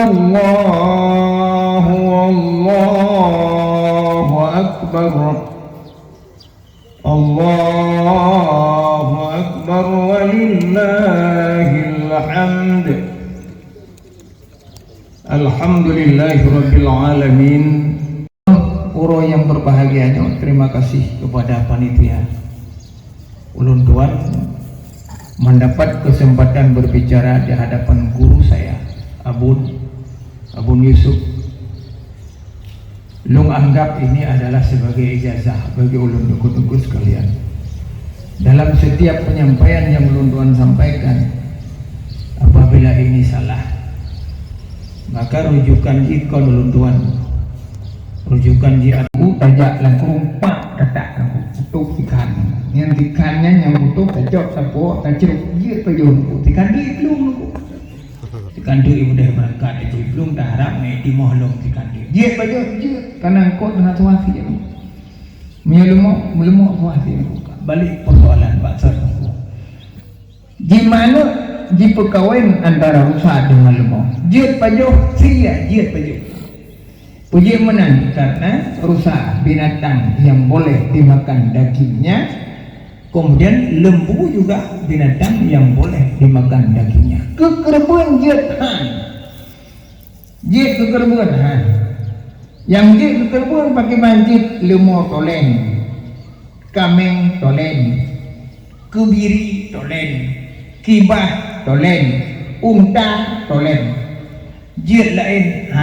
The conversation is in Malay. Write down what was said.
Allahu akbar. Allahu akbar walillahil hamd. Alhamdulillahirabbil alamin. Uro yang berbahagianya, terima kasih kepada panitia. Ulun Tuan mendapat kesempatan berbicara di hadapan guru saya, Abun Yusuf. Lung anggap ini adalah sebagai ijazah bagi ulun tuku-tuku sekalian. Dalam setiap penyampaian yang ulun Tuan sampaikan, apabila ini salah, maka rujukan ikon ulun Tuan, rujukan di aku tajak langkung pak datak aku tutup ikan yang ikannya yang butuh tajak sapo tajruk dia pejun ikan di belum ikan di udah berangkat itu belum dah harap di mohlong ikan dia pejun dia karena kau dengan tuafi ya melumok tuafi balik persoalan bahasa aku di mana di perkawinan antara rusa dengan lemah dia pejun sia dia pejun. Puji menang karena rusa binatang yang boleh dimakan dagingnya, kemudian lembu juga binatang yang boleh dimakan dagingnya. Kekerbuan jid kekerbuan yang jid kekerbuan pakai banjit lemur tolen, kameng tolen, kebiri tolen, kibah tolen, unta tolen, jid lain